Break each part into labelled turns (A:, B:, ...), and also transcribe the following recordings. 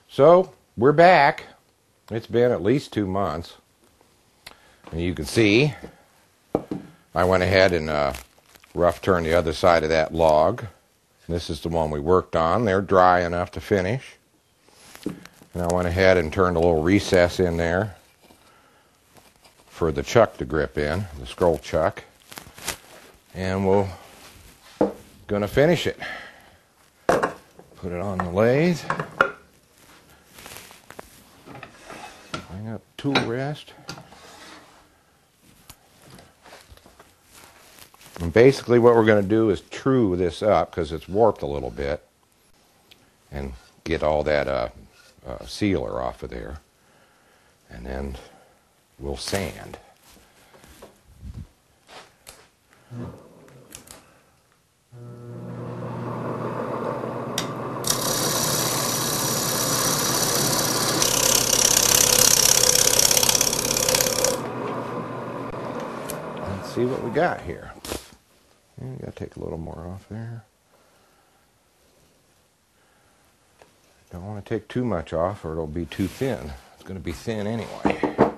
A: So we're back. It's been at least 2 months. And you can see I went ahead and rough turned the other side of that log. This is the one we worked on. They're dry enough to finish. And I went ahead and turned a little recess in there for the chuck to grip in, the scroll chuck. And we're going to finish it. Put it on the lathe. Bring up tool rest. And basically what we're going to do is true this up because it's warped a little bit and get all that sealer off of there. And then we'll sand. Let's see what we got here. Yeah, got to take a little more off there. Don't want to take too much off or it'll be too thin. It's going to be thin anyway. A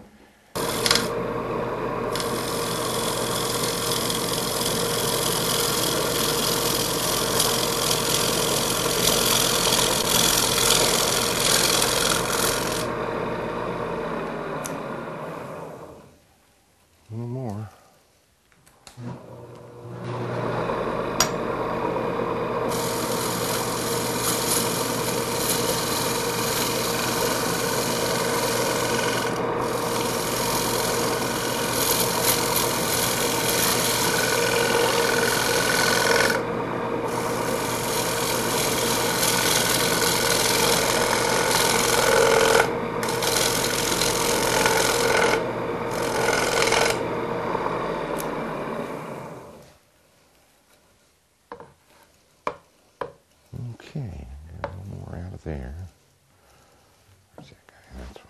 A: little more. Okay, got a little more out of there. Where's that guy? That's why.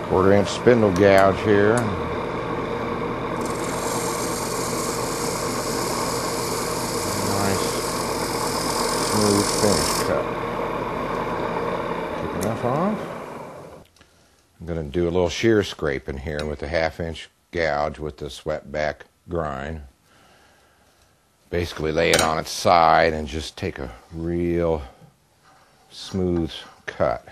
A: Quarter-inch spindle gouge here. Nice, smooth finish cut. Enough off. I'm going to do a little shear scraping here with a 1/2-inch gouge with the swept back grind. Basically lay it on its side and just take a real smooth cut.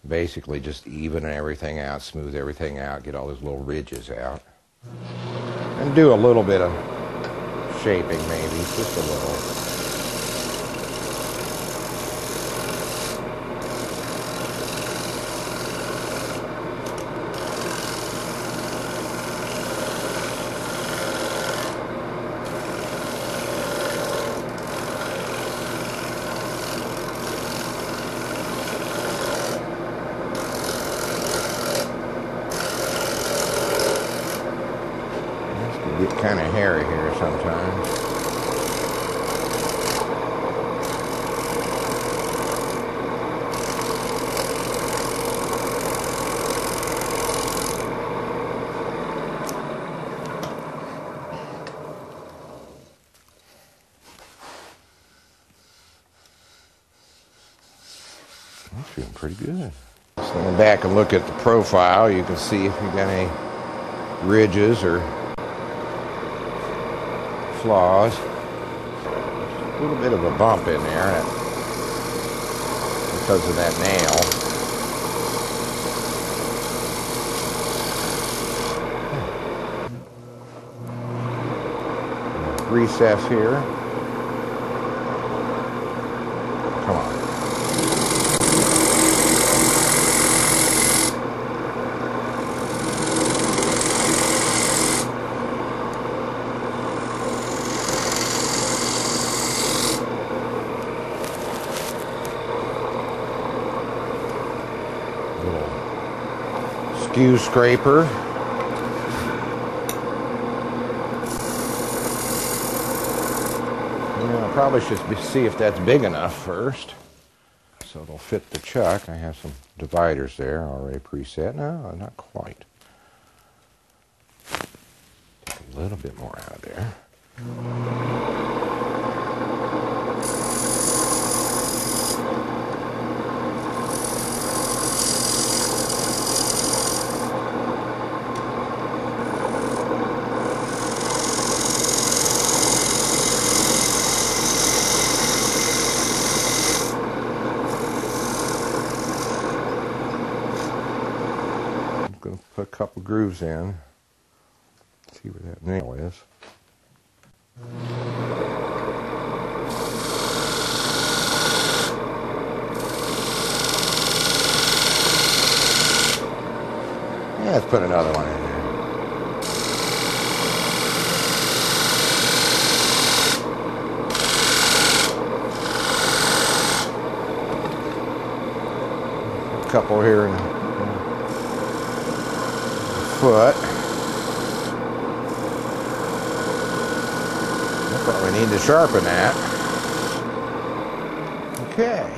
A: Basically just even everything out, smooth everything out, get all those little ridges out. And do a little bit of shaping maybe, just a little. Get kind of hairy here sometimes. That's feeling pretty good. Stand back and look at the profile. You can see if you got any ridges or flaws. A little bit of a bump in there because of that nail. Recess here. Come on. Skew scraper. Yeah, I probably should see if that's big enough first. so it'll fit the chuck. I have some dividers there already preset. No, not quite. Take a little bit more out of there. Going to put a couple grooves in. See where that nail is. Yeah, let's put another one in there. A couple here in the foot. That's what we need to sharpen that. Okay.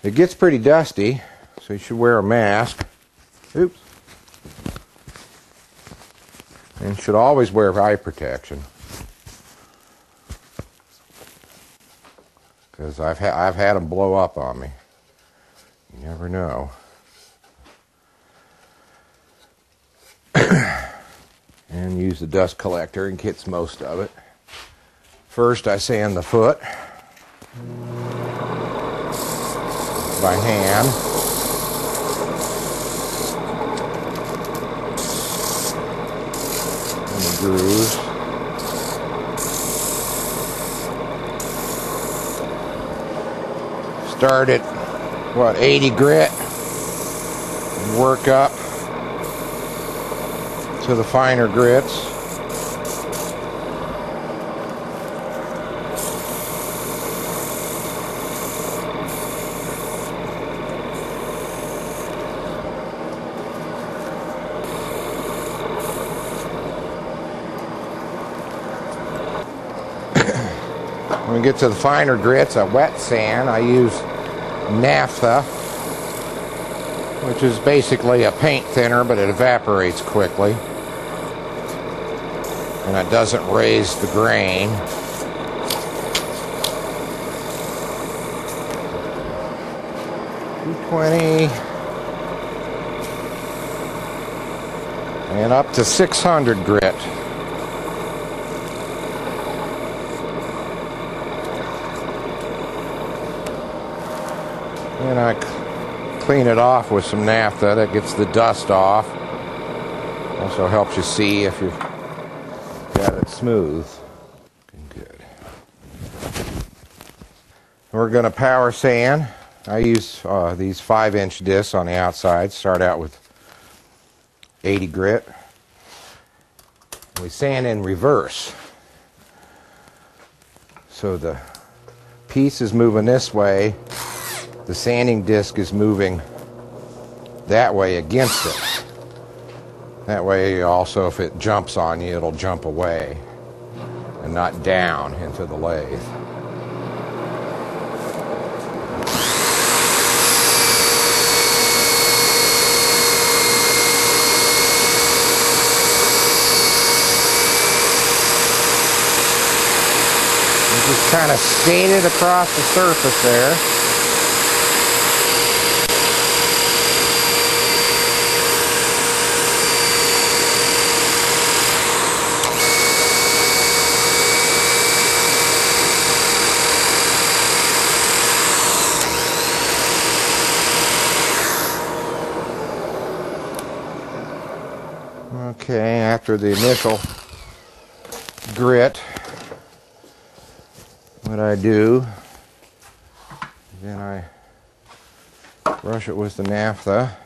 A: It gets pretty dusty, so you should wear a mask. Oops. And should always wear eye protection. Because I've had them blow up on me. You never know. And use the dust collector and gets most of it. First I sand the foot by hand. And the grooves. Start at, 80 grit and work up to the finer grits. When we get to the finer grits, a wet sand, I use naphtha, which is basically a paint thinner, but it evaporates quickly. And it doesn't raise the grain. $220 and up to 600 grit. And I clean it off with some naphtha. That gets the dust off. Also helps you see if you've got it smooth. Good. We're going to power sand. I use these 5-inch discs on the outside. Start out with 80 grit. We sand in reverse. So the piece is moving this way. The sanding disc is moving that way against it. That way also if it jumps on you, it'll jump away and not down into the lathe. Just kind of stain it across the surface there. Okay, after the initial grit, what I do, then I brush it with the naphtha,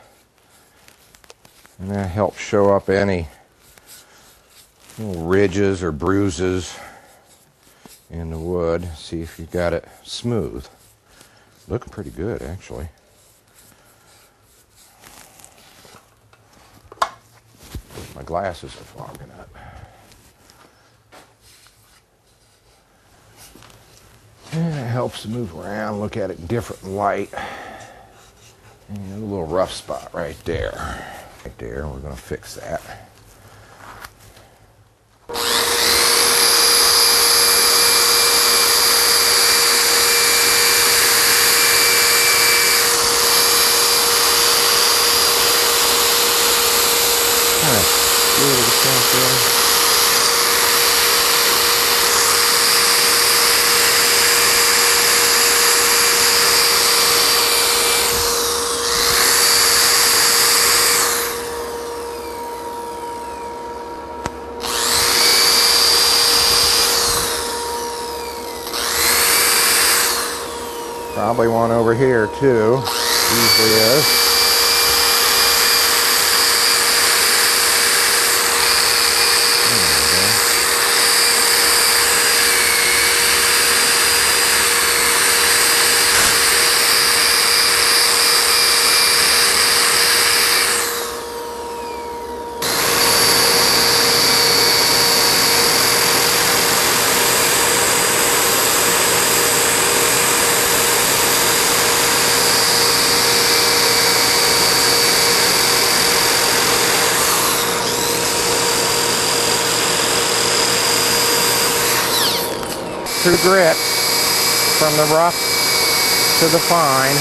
A: and that helps show up any little ridges or bruises in the wood. See if you've got it smooth. Looking pretty good, actually. My glasses are fogging up. And it helps to move around, look at it in different light. And a little rough spot right there. Right there, we're going to fix that. Kind of screw it across there. Probably one over here too. Usually is. Through grit, from the rough to the fine.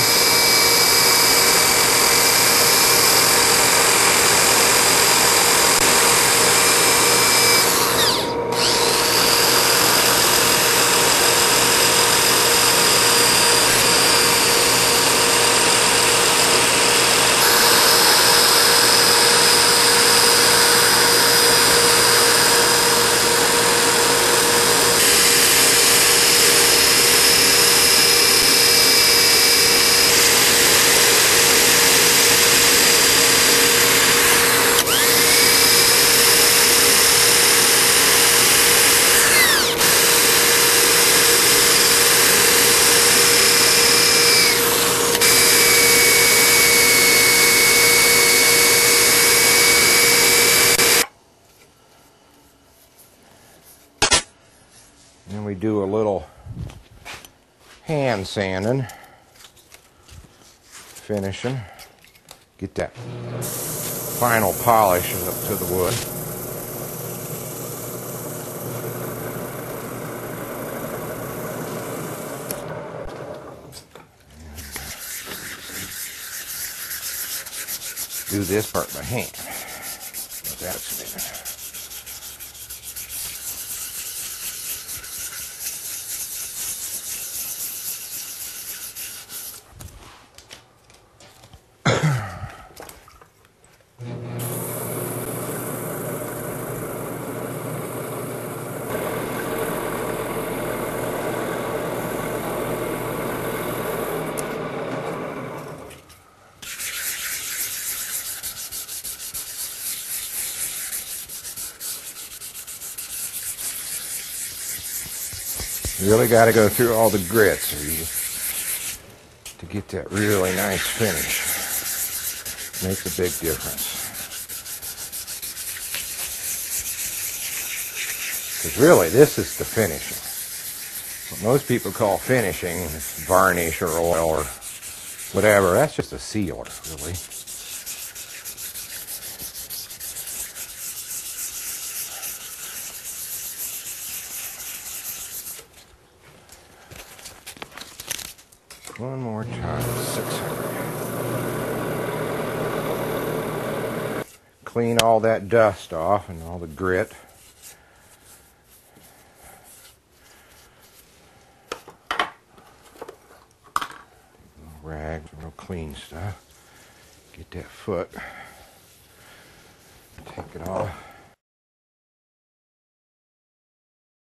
A: And we do a little hand sanding, finishing, get that final polish up to the wood. Do this part by hand. That's spinning. You really got to go through all the grits to get that really nice finish. Makes a big difference. Because really, this is the finishing. What most people call finishing is varnish or oil or whatever. That's just a sealer, really. One more time, 600. Clean all that dust off and all the grit. Rags, real clean stuff. Get that foot. Take it off.